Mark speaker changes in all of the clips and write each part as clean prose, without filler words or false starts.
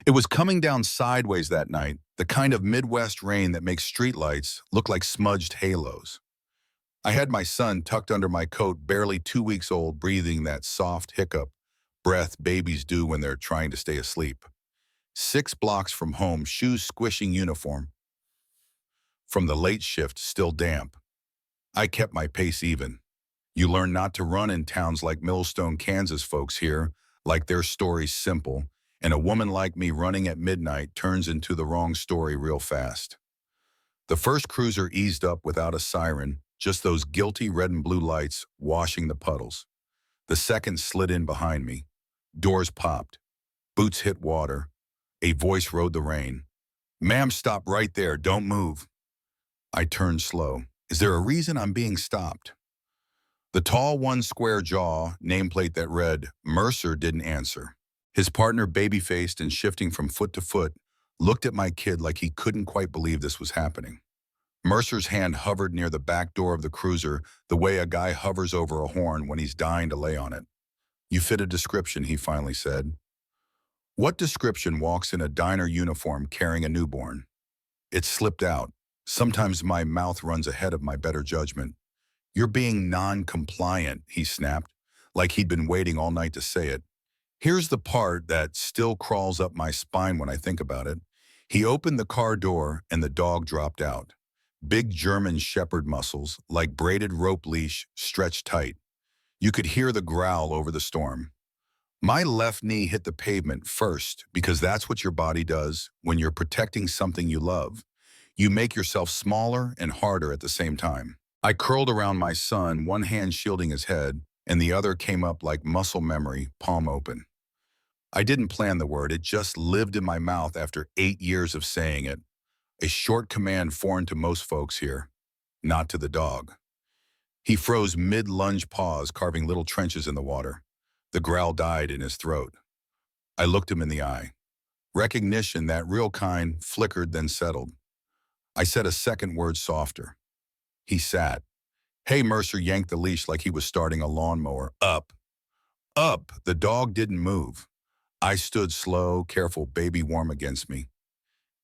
Speaker 1: It was coming down sideways that night, the kind of Midwest rain that makes streetlights look like smudged halos. I had my son tucked under my coat, barely 2 weeks old, breathing that soft hiccup breath babies do when they're trying to stay asleep. 6 blocks from home, shoes squishing uniform from the late shift still damp. I kept my pace even. You learn not to run in towns like Millstone, Kansas. Folks here like their stories simple, and a woman like me running at midnight turns into the wrong story real fast. The first cruiser eased up without a siren, just those guilty red and blue lights washing the puddles. The second slid in behind me. Doors popped. Boots hit water. A voice rode the rain. "Ma'am, stop right there. Don't move." I turned slow. Is there a reason I'm being stopped? The tall one, square jaw, nameplate that read Mercer, didn't answer. His partner, baby-faced and shifting from foot to foot, looked at my kid like he couldn't quite believe this was happening. Mercer's hand hovered near the back door of the cruiser, the way a guy hovers over a horn when he's dying to lay on it. "You fit a description," he finally said. What description walks in a diner uniform carrying a newborn? It slipped out. Sometimes my mouth runs ahead of my better judgment. "You're being non-compliant," he snapped, like he'd been waiting all night to say it. Here's the part that still crawls up my spine when I think about it. He opened the car door and the dog dropped out. Big German shepherd muscles, like braided rope leash, stretched tight. You could hear the growl over the storm. My left knee hit the pavement first because that's what your body does when you're protecting something you love. You make yourself smaller and harder at the same time. I curled around my son, one hand shielding his head, and the other came up like muscle memory, palm open. I didn't plan the word, it just lived in my mouth after 8 years of saying it. A short command foreign to most folks here, not to the dog. He froze mid-lunge paws, carving little trenches in the water. The growl died in his throat. I looked him in the eye. Recognition, that real kind, flickered then settled. I said a second word softer. He sat. Hey, Mercer yanked the leash like he was starting a lawnmower. Up. Up. The dog didn't move. I stood slow, careful, baby warm against me.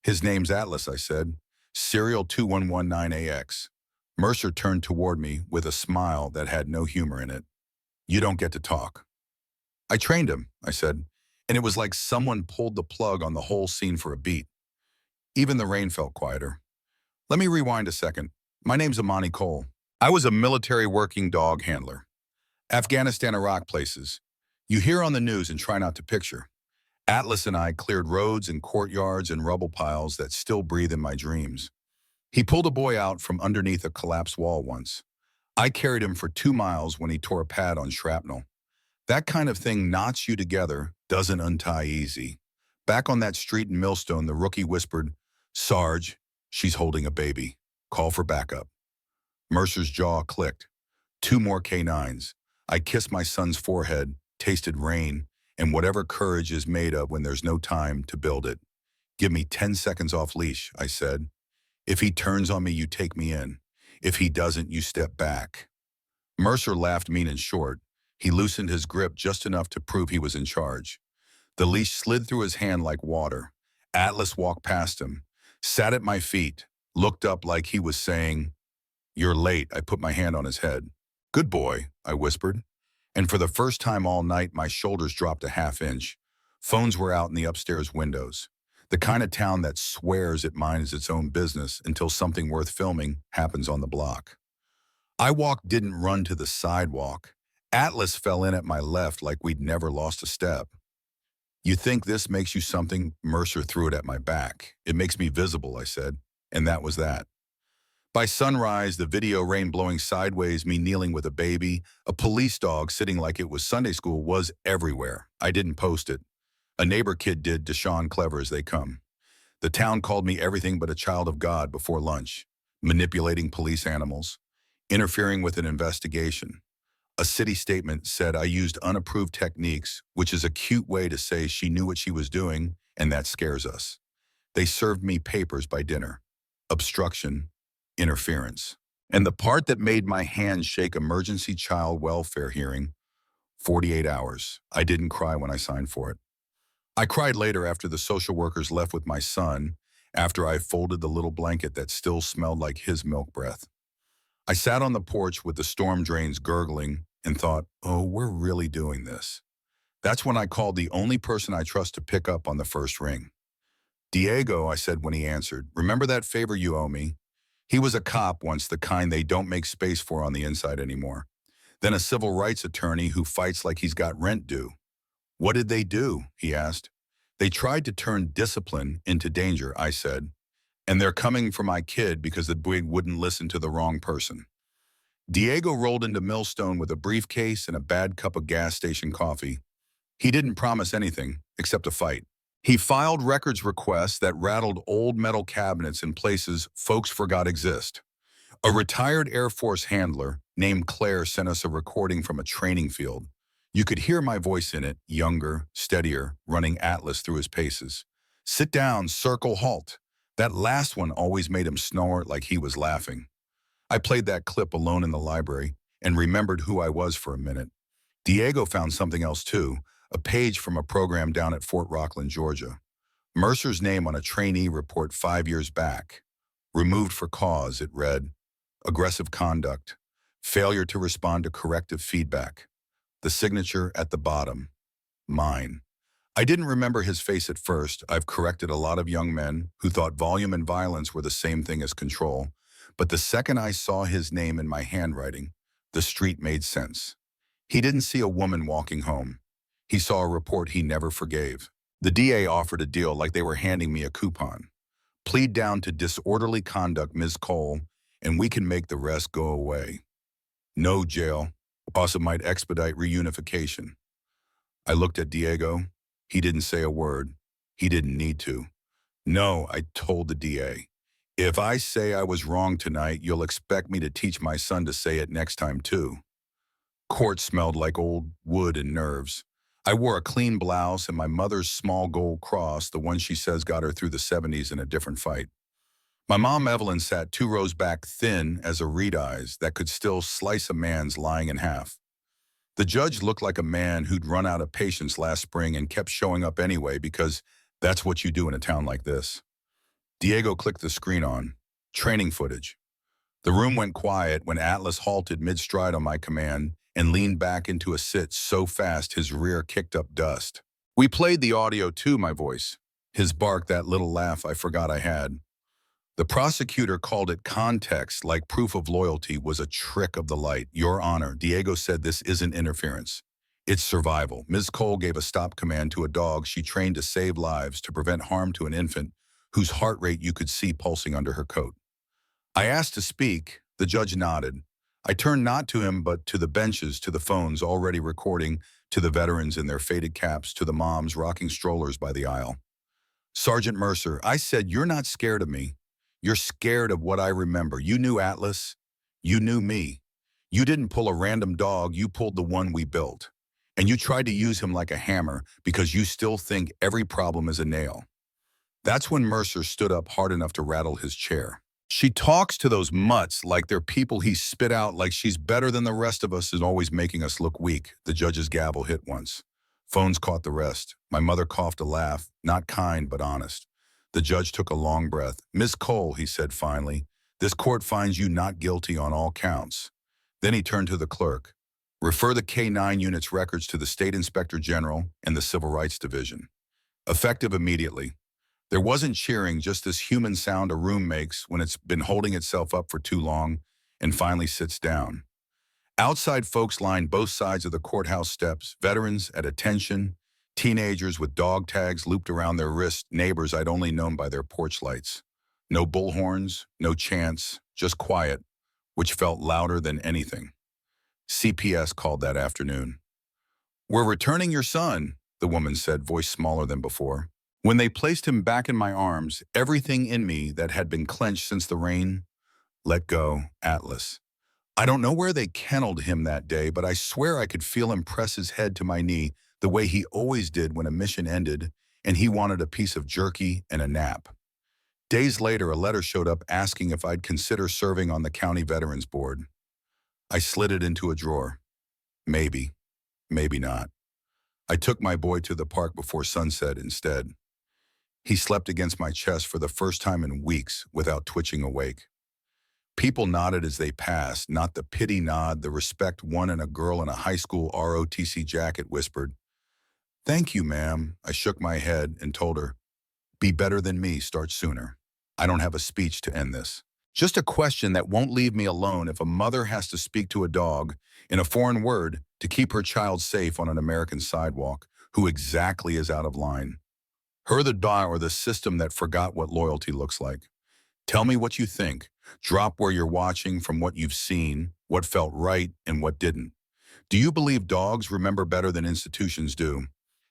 Speaker 1: His name's Atlas, I said. Serial 2119AX. Mercer turned toward me with a smile that had no humor in it. You don't get to talk. I trained him, I said, and it was like someone pulled the plug on the whole scene for a beat. Even the rain felt quieter. Let me rewind a second. My name's Amani Cole. I was a military working dog handler. Afghanistan, Iraq places. You hear on the news and try not to picture. Atlas and I cleared roads and courtyards and rubble piles that still breathe in my dreams. He pulled a boy out from underneath a collapsed wall once. I carried him for 2 miles when he tore a pad on shrapnel. That kind of thing knots you together, doesn't untie easy. Back on that street in Millstone, the rookie whispered, Sarge, she's holding a baby. Call for backup. Mercer's jaw clicked. 2 more K9s. I kissed my son's forehead, tasted rain, and whatever courage is made of when there's no time to build it. Give me 10 seconds off leash, I said. If he turns on me, you take me in. If he doesn't, you step back. Mercer laughed mean and short. He loosened his grip just enough to prove he was in charge. The leash slid through his hand like water. Atlas walked past him, sat at my feet, looked up like he was saying, You're late. I put my hand on his head. Good boy, I whispered. And for the first time all night, my shoulders dropped a half-inch. Phones were out in the upstairs windows. The kind of town that swears it minds its own business until something worth filming happens on the block. I walked, didn't run to the sidewalk. Atlas fell in at my left like we'd never lost a step. You think this makes you something? Mercer threw it at my back. It makes me visible, I said, and that was that. By sunrise, the video rain blowing sideways, me kneeling with a baby, a police dog sitting like it was Sunday school was everywhere. I didn't post it. A neighbor kid did, Deshaun, clever as they come. The town called me everything but a child of God before lunch, manipulating police animals, interfering with an investigation. A city statement said I used unapproved techniques, which is a cute way to say she knew what she was doing, and that scares us. They served me papers by dinner. Obstruction, interference. And the part that made my hands shake, emergency child welfare hearing, 48 hours. I didn't cry when I signed for it. I cried later after the social workers left with my son, after I folded the little blanket that still smelled like his milk breath. I sat on the porch with the storm drains gurgling and thought, oh, we're really doing this. That's when I called the only person I trust to pick up on the first ring. Diego, I said when he answered, remember that favor you owe me? He was a cop once, the kind they don't make space for on the inside anymore. Then a civil rights attorney who fights like he's got rent due. What did they do? He asked. They tried to turn discipline into danger, I said. And they're coming for my kid because the boy wouldn't listen to the wrong person. Diego rolled into Millstone with a briefcase and a bad cup of gas station coffee. He didn't promise anything except a fight. He filed records requests that rattled old metal cabinets in places folks forgot exist. A retired Air Force handler named Claire sent us a recording from a training field. You could hear my voice in it, younger, steadier, running Atlas through his paces. Sit down, circle, halt. That last one always made him snort like he was laughing. I played that clip alone in the library and remembered who I was for a minute. Diego found something else too, a page from a program down at Fort Rockland, Georgia. Mercer's name on a trainee report 5 years back. Removed for cause, it read. Aggressive conduct. Failure to respond to corrective feedback. The signature at the bottom. Mine. I didn't remember his face at first. I've corrected a lot of young men who thought volume and violence were the same thing as control. But the second I saw his name in my handwriting, the street made sense. He didn't see a woman walking home. He saw a report he never forgave. The DA offered a deal like they were handing me a coupon. Plead down to disorderly conduct, Ms. Cole, and we can make the rest go away. No jail. Also might expedite reunification. I looked at Diego. He didn't say a word. He didn't need to. No, I told the DA. If I say I was wrong tonight, you'll expect me to teach my son to say it next time too. Court smelled like old wood and nerves. I wore a clean blouse and my mother's small gold cross, the one she says got her through the 70s in a different fight. My mom, Evelyn, sat 2 rows back, thin as a reed eyes that could still slice a man's lying in half. The judge looked like a man who'd run out of patience last spring and kept showing up anyway because that's what you do in a town like this. Diego clicked the screen on. Training footage. The room went quiet when Atlas halted mid-stride on my command and leaned back into a sit so fast his rear kicked up dust. We played the audio too, my voice. His bark, that little laugh I forgot I had. The prosecutor called it context, like proof of loyalty was a trick of the light. Your Honor, Diego said this isn't interference. It's survival. Ms. Cole gave a stop command to a dog she trained to save lives to prevent harm to an infant whose heart rate you could see pulsing under her coat. I asked to speak. The judge nodded. I turned not to him but to the benches, to the phones already recording, to the veterans in their faded caps, to the moms rocking strollers by the aisle. Sergeant Mercer, I said, you're not scared of me. You're scared of what I remember. You knew Atlas. You knew me. You didn't pull a random dog, you pulled the one we built. And you tried to use him like a hammer because you still think every problem is a nail. That's when Mercer stood up hard enough to rattle his chair. She talks to those mutts like they're people he spit out, like she's better than the rest of us and always making us look weak. The judge's gavel hit once. Phones caught the rest. My mother coughed a laugh, not kind but honest. The judge took a long breath. Miss Cole, he said finally, this court finds you not guilty on all counts. Then he turned to the clerk. Refer the K9 unit's records to the State Inspector General and the Civil Rights Division. Effective immediately. There wasn't cheering, just this human sound a room makes when it's been holding itself up for too long and finally sits down. Outside folks lined both sides of the courthouse steps, veterans at attention, teenagers with dog tags looped around their wrists, neighbors I'd only known by their porch lights. No bullhorns, no chants, just quiet, which felt louder than anything. CPS called that afternoon. We're returning your son, the woman said, voice smaller than before. When they placed him back in my arms, everything in me that had been clenched since the rain let go. Atlas. I don't know where they kenneled him that day, but I swear I could feel him press his head to my knee the way he always did when a mission ended and he wanted a piece of jerky and a nap. Days later, a letter showed up asking if I'd consider serving on the County Veterans Board. I slid it into a drawer. Maybe, maybe not. I took my boy to the park before sunset instead. He slept against my chest for the first time in weeks without twitching awake. People nodded as they passed, not the pity nod, the respect one and a girl in a high school ROTC jacket whispered. Thank you, ma'am. I shook my head and told her, be better than me, start sooner. I don't have a speech to end this. Just a question that won't leave me alone if a mother has to speak to a dog in a foreign word to keep her child safe on an American sidewalk. Who exactly is out of line? Her the dog or the system that forgot what loyalty looks like? Tell me what you think. Drop where you're watching from what you've seen, what felt right and what didn't. Do you believe dogs remember better than institutions do?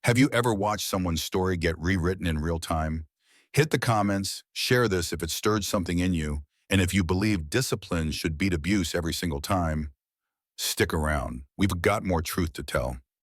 Speaker 1: Have you ever watched someone's story get rewritten in real time? Hit the comments, share this if it stirred something in you, and if you believe discipline should beat abuse every single time, stick around. We've got more truth to tell.